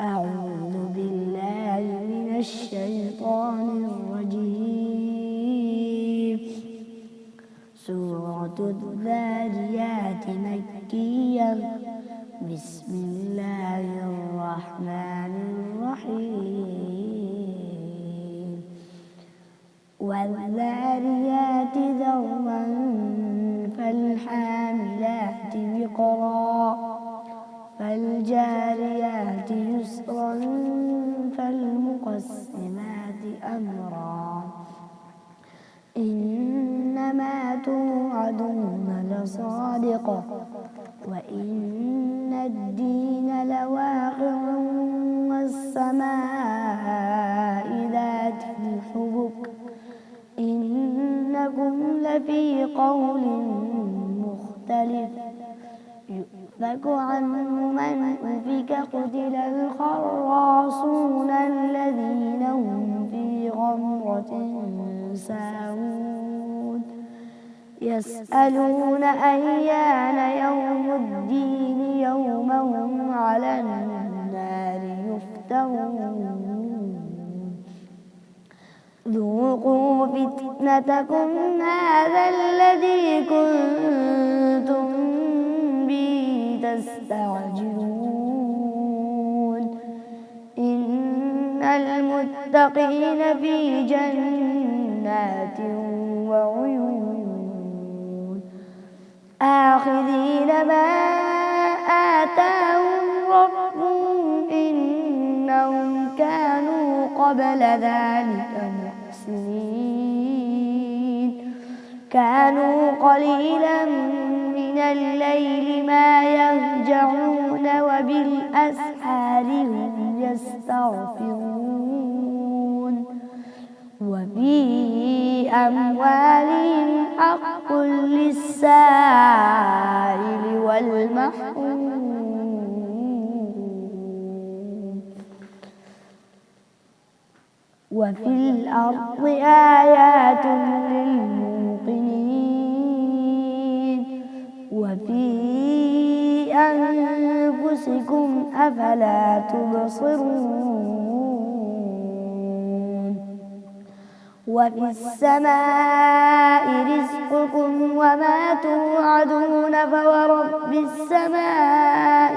أعوذ بالله من الشيطان الرجيم. سورة الذاريات مكية. بسم الله الرحمن الرحيم. والذاريات ذروا فالحاملات وقرا فالجاريات يسرا فالمقسمات أمرا إنما توعدون لصادق وإن الدين لواقع والسماء ذات الحبك إنكم لفي قول مختلف يؤفك عنه من أفك قتل الخراصون الذين هم في غمرة ساهون يسألون أيان يوم الدين يوم هم على النار يفترون ذوقوا فتنتكم هذا الذي كنتم به تستعجلون إن المتقين في جنات وعيون آخذين ما آتاهم ربهم إنهم كانوا قبل ذلك محسنين كانوا قليلا من الليل ما يهجعون وبالأسحار هم يستغفرون وفي أموالهم حق للسائل والمحروم وفي الأرض آيات للموقنين وفي أنفسكم أفلا تبصرون وفي السماء رزقكم وما توعدون فورب السماء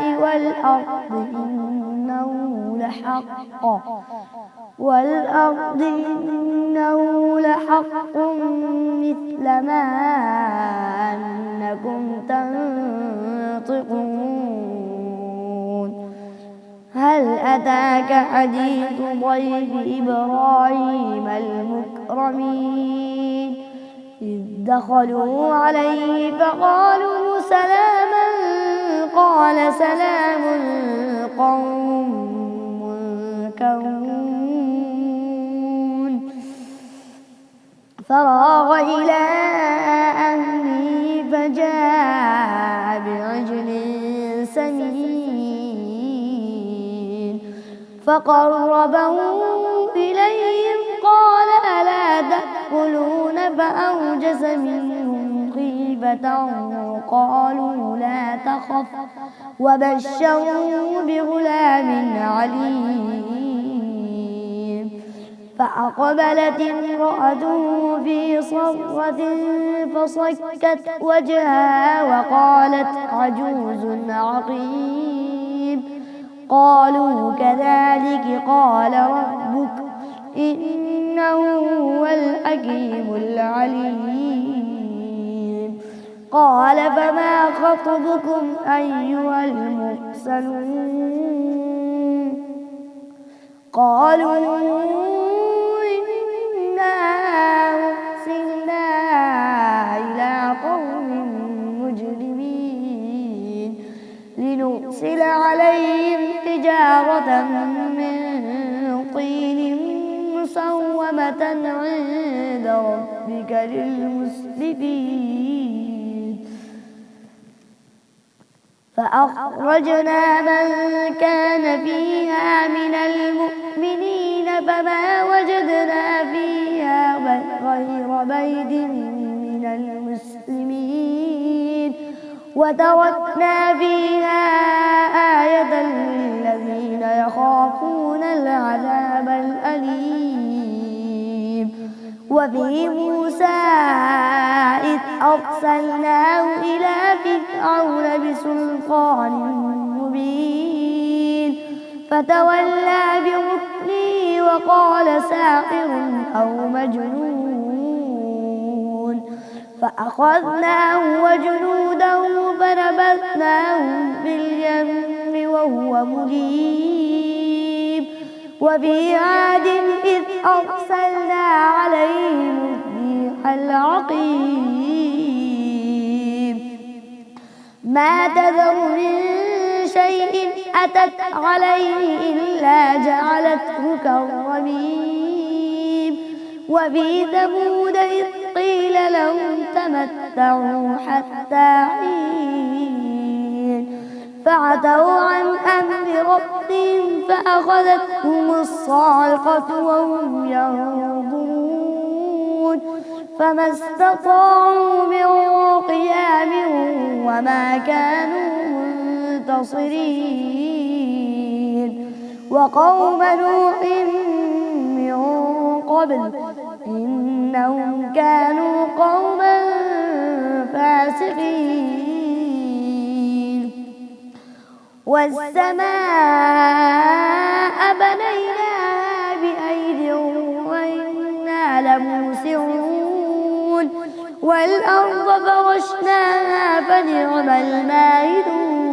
والأرض إنه لحق مثل ما أنكم تنطقون هل أتاك حديث ضيف إبراهيم المكرمين إذ دخلوا عليه فقالوا سلاما قال سلام قوم منكرون فراغ إلى أهله فجاء بعجل سمين فقربه إليهم قال ألا تأكلون فأوجس منهم خيفة قالوا لا تخف وبشروه بغلام عليم فأقبلت امرأته في صرة فصكت وجهها وقالت عجوز عقيم قالوا كذلك قال ربك إنه هو الحكيم العليم قال فما خطبكم أيها المرسلون قالوا إنا أرسلنا إلى قوم مجرمين لنرسل عليهم حجارة من طين مسومة عند ربك للمسرفين فأخرجنا من كان فيها من المؤمنين فما وجدنا فيها غير بيت من المسلمين وتركنا فيها آية للذين يخافون العذاب الأليم. وفي موسى إذ أرسلناه إلى فرعون بسلطان مبين فتولى بركنه وقال ساحر أو مجنون فأخذناه وجنوده فنبذناهم في اليم وهو مليم. وفي عاد إذ أرسلنا عليهم الريح العقيم ما تذر من شيء أتت عليه إلا جعلته كالرميم. وفي ثمود إذ قيل لهم تمتعوا حتى حين فعتوا عن أمر ربهم فأخذتهم الصاعقة وهم ينظرون فما استطاعوا من قيام وما كانوا منتصرين. وقوم نوح من قبل إنهم كانوا قوما فاسقين. والسماء بنيناها بأيد وإنا لموسعون والأرض فرشناها فنعم الماهدون.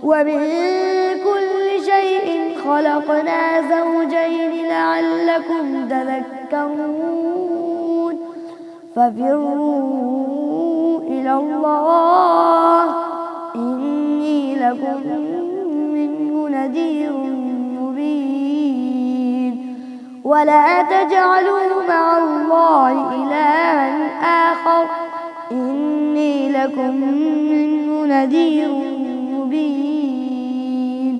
ومن كل شيء خلقنا زوجين لعلكم تذكرون. ففروا إلى الله إني لكم منه نذير مبين. ولا تجعلوا مع الله إلها آخر إني لكم منه نذير مبين.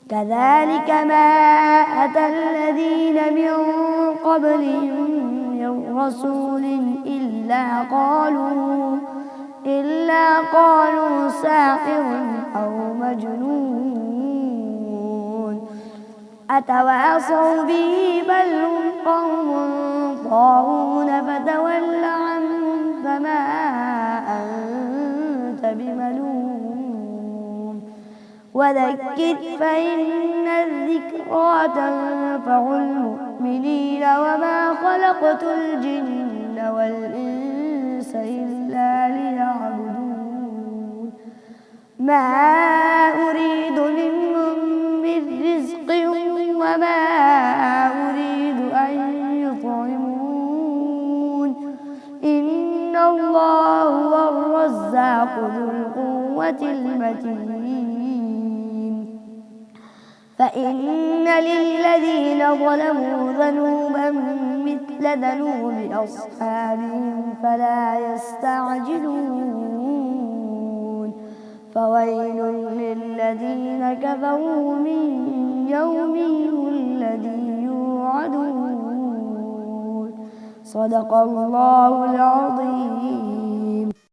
كذلك ما أتى الذين من قبلهم من رسول إلا قالوا ساحر أو مجنون أتواصوا به بل هم قوم طاغون فتول عنهم فما أنت بملوم. وذكر فإن الذكرى تنفع المؤمنين وما خلقت الجن والإنس إلا ليعبدون ما أريد منهم من رزق وما أريد أن يطعمون إن الله هو الرزاق ذو القوة المتين. فإن للذين ظلموا ذنوبا مثل ذنوب أصحابهم فلا يستعجلون. فويل للذين كفروا من يومهم الذي يوعدون. صدق الله العظيم.